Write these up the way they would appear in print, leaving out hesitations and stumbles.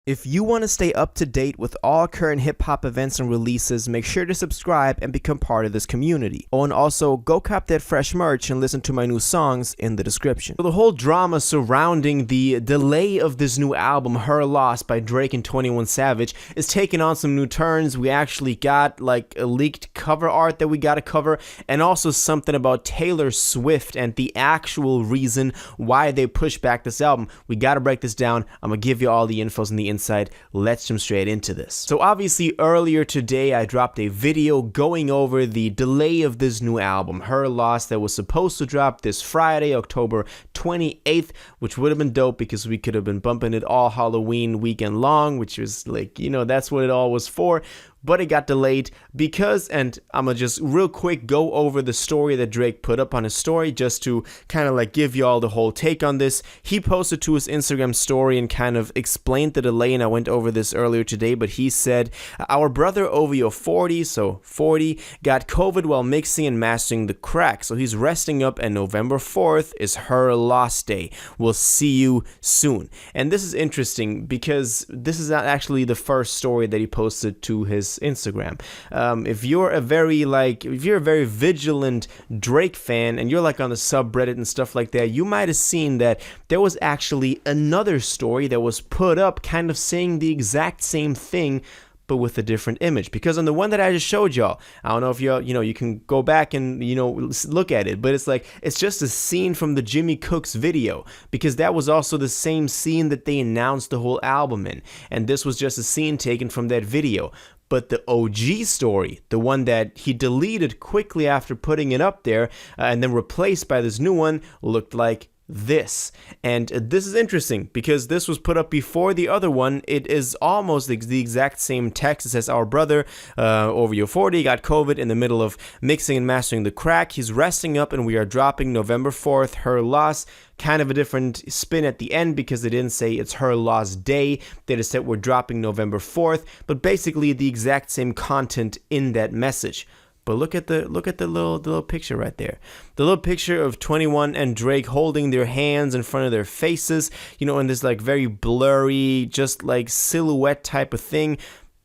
If you want to stay up to date with all current hip-hop events and releases, make sure to subscribe and become part of this community. Oh, and also, go cop that fresh merch and listen to my new songs in the description. So the whole drama surrounding the delay of this new album, Her Loss by Drake and 21 Savage, is taking on some new turns. We actually got like a leaked cover art that we gotta cover, and also something about Taylor Swift and the actual reason why they pushed back this album. We gotta break this down. I'm gonna give you all the infos and the inside. Let's jump straight into this. So obviously earlier today I dropped a video going over the delay of this new album, Her Loss, that was supposed to drop this Friday, October 28th, which would have been dope because we could have been bumping it all Halloween weekend long, which was like, you know, that's what it all was for. But it got delayed because, and I'm gonna just real quick go over the story that Drake put up on his story just to kind of like give y'all the whole take on this. He posted to his Instagram story and kind of explained the delay, and I went over this earlier today, but he said, our brother OVO 40, so 40, got COVID while mixing and mastering the crack, so he's resting up, and November 4th is Her Loss Day. We'll see you soon. And this is interesting because this is not actually the first story that he posted to his Instagram. If you're a very vigilant Drake fan and you're like on the subreddit and stuff like that, you might have seen that there was actually another story that was put up kind of saying the exact same thing but with a different image. Because on the one that I just showed y'all, I don't know if you can go back and look at it, but it's just a scene from the Jimmy Cooks video, because that was also the same scene that they announced the whole album in, and this was just a scene taken from that video. But the OG story, the one that he deleted quickly after putting it up there and then replaced by this new one, looked like this. And this is interesting because this was put up before the other one. It is almost the exact same text. It says, our brother OVO 40 got COVID in the middle of mixing and mastering the crack. He's resting up and we are dropping November 4th, Her Loss. Kind of a different spin at the end because they didn't say it's Her Loss Day. They just said we're dropping November 4th, but basically the exact same content in that message. But look at the little picture right there. The little picture of 21 and Drake holding their hands in front of their faces, in this like very blurry, just like silhouette type of thing.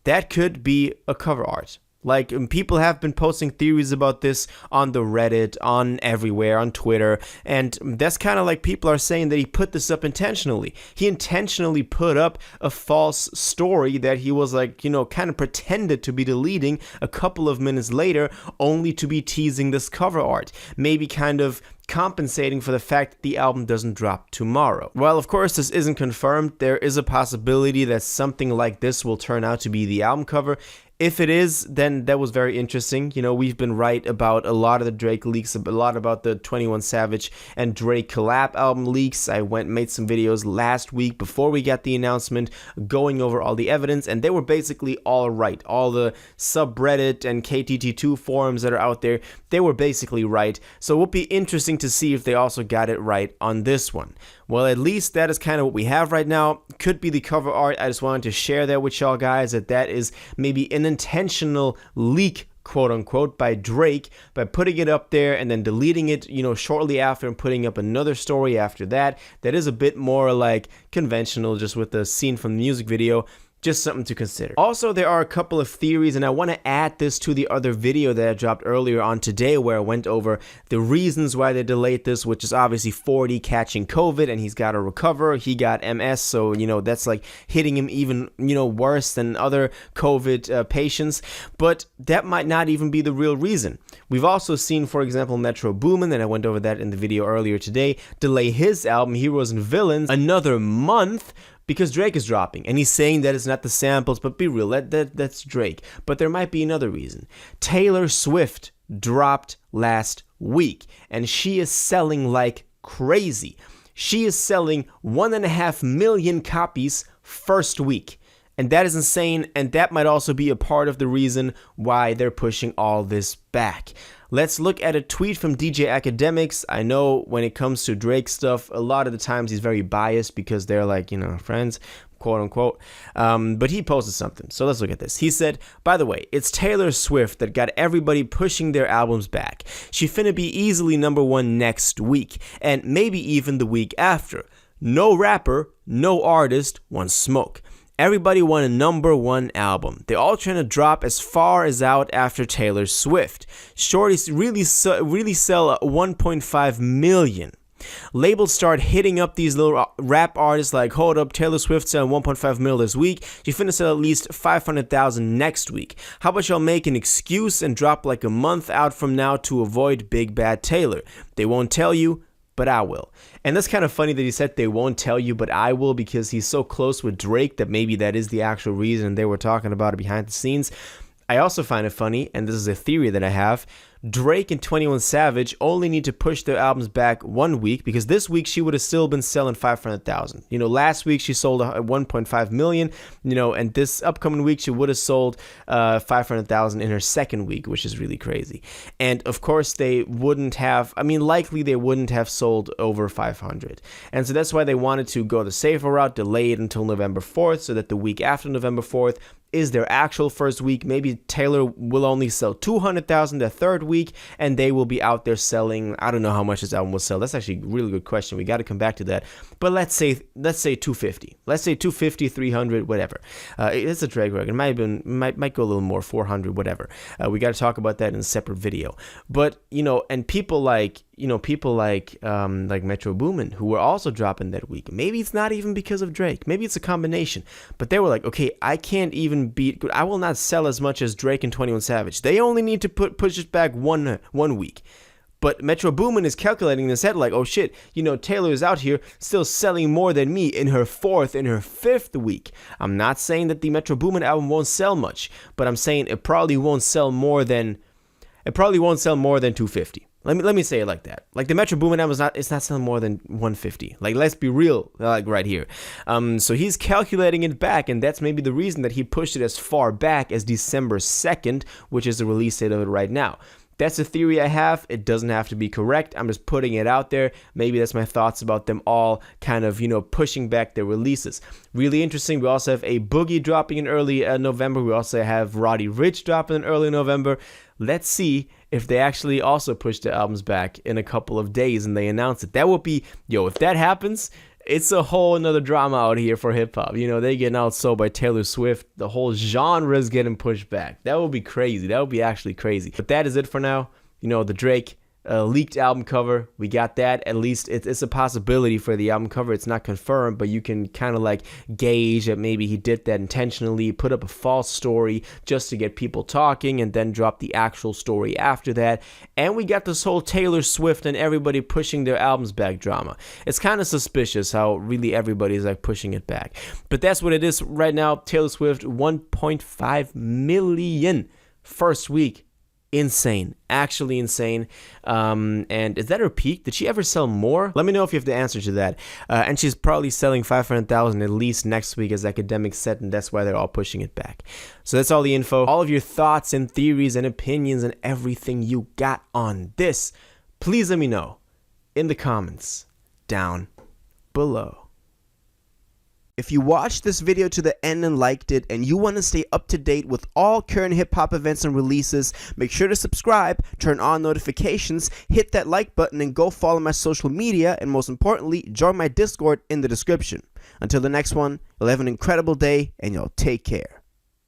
That could be a cover art. Like, people have been posting theories about this on the Reddit, on everywhere, on Twitter, and that's kind of like people are saying that he put this up intentionally. He intentionally put up a false story that he was like, kind of pretended to be deleting a couple of minutes later, only to be teasing this cover art. Maybe kind of compensating for the fact that the album doesn't drop tomorrow. While of course this isn't confirmed, there is a possibility that something like this will turn out to be the album cover. If it is, then that was very interesting. We've been right about a lot of the Drake leaks, a lot about the 21 Savage and Drake collab album leaks. I made some videos last week before we got the announcement going over all the evidence, and they were basically all right. All the subreddit and KTT2 forums that are out there, they were basically right. So it will be interesting to see if they also got it right on this one. Well, at least that is kind of what we have right now. Could be the cover art. I just wanted to share that with y'all guys, that is maybe an intentional leak, quote unquote, by Drake, by putting it up there and then deleting it, shortly after, and putting up another story after that. That is a bit more like conventional, just with the scene from the music video. Just something to consider. Also, there are a couple of theories, and I want to add this to the other video that I dropped earlier on today where I went over the reasons why they delayed this, which is obviously 40 catching COVID and he's got to recover. He got MS, so, that's like hitting him even, worse than other COVID patients. But that might not even be the real reason. We've also seen, for example, Metro Boomin, and I went over that in the video earlier today, delay his album Heroes and Villains another month because Drake is dropping, and he's saying that it's not the samples, but be real, that's Drake. But there might be another reason. Taylor Swift dropped last week, and she is selling like crazy. She is selling 1.5 million copies first week. And that is insane, and that might also be a part of the reason why they're pushing all this back. Let's look at a tweet from DJ Academics. I know when it comes to Drake stuff, a lot of the times he's very biased because they're like, friends, quote unquote. But he posted something. So let's look at this. He said, by the way, it's Taylor Swift that got everybody pushing their albums back. She finna be easily #1 next week, and maybe even the week after. No rapper, no artist wants smoke. Everybody want a #1 album. They're all trying to drop as far as out after Taylor Swift. Shorties really sell 1.5 million. Labels start hitting up these little rap artists like, hold up, Taylor Swift selling 1.5 mil this week. She finna sell at least 500,000 next week. How about y'all make an excuse and drop like a month out from now to avoid Big Bad Taylor? They won't tell you, but I will. And that's kind of funny that he said they won't tell you, but I will, because he's so close with Drake that maybe that is the actual reason they were talking about it behind the scenes. I also find it funny, and this is a theory that I have, Drake and 21 Savage only need to push their albums back 1 week, because this week she would have still been selling 500,000. You know, last week she sold 1.5 million, you know, and this upcoming week she would have sold 500,000 in her second week, which is really crazy. And of course they wouldn't have, likely they wouldn't have sold over 500. And so that's why they wanted to go the safer route, delay it until November 4th, so that the week after November 4th is their actual first week. Maybe Taylor will only sell 200,000 the third week, and they will be out there selling, I don't know how much this album will sell. That's actually a really good question. We got to come back to that. But let's say 250. Let's say 250, 300, whatever. It's a Drake record. It might go a little more, 400, whatever. We got to talk about that in a separate video. But, and people like Metro Boomin, who were also dropping that week. Maybe it's not even because of Drake. Maybe it's a combination. But they were like, okay, I can't even I will not sell as much as Drake and 21 Savage. They only need to push it back one week. But Metro Boomin is calculating in his head like, oh shit, Taylor is out here still selling more than me in her fifth week. I'm not saying that the Metro Boomin album won't sell much, but I'm saying it probably won't sell more than 250. Let me say it like that. Like the Metro Boomin album it's not selling more than 150. Like, let's be real, like right here. So he's calculating it back, and that's maybe the reason that he pushed it as far back as December 2nd, which is the release date of it right now. That's a theory I have. It doesn't have to be correct. I'm just putting it out there. Maybe that's my thoughts about them all kind of, pushing back their releases. Really interesting. We also have A Boogie dropping in early November. We also have Roddy Ricch dropping in early November. Let's see if they actually also push the albums back in a couple of days and they announce it. That would be, if that happens, it's a whole another drama out here for hip-hop. They getting outsold by Taylor Swift. The whole genre is getting pushed back. That would be crazy. That would be actually crazy. But that is it for now. The Drake leaked album cover. We got that. At least it's a possibility for the album cover. It's not confirmed, but you can kind of like gauge that maybe he did that intentionally, put up a false story just to get people talking, and then drop the actual story after that. And we got this whole Taylor Swift and everybody pushing their albums back drama. It's kind of suspicious how really everybody's like pushing it back. But that's what it is right now. Taylor Swift, 1.5 million first week. Insane, actually insane. And is that her peak? Did she ever sell more? Let me know if you have the answer to that. And she's probably selling 500,000 at least next week as academic set, and that's why they're all pushing it back. So that's all the info. All of your thoughts and theories and opinions and everything you got on this, please let me know in the comments down below. If you watched this video to the end and liked it, and you want to stay up to date with all current hip-hop events and releases, make sure to subscribe, turn on notifications, hit that like button, and go follow my social media, and most importantly, join my Discord in the description. Until the next one, you'll have an incredible day, and y'all take care.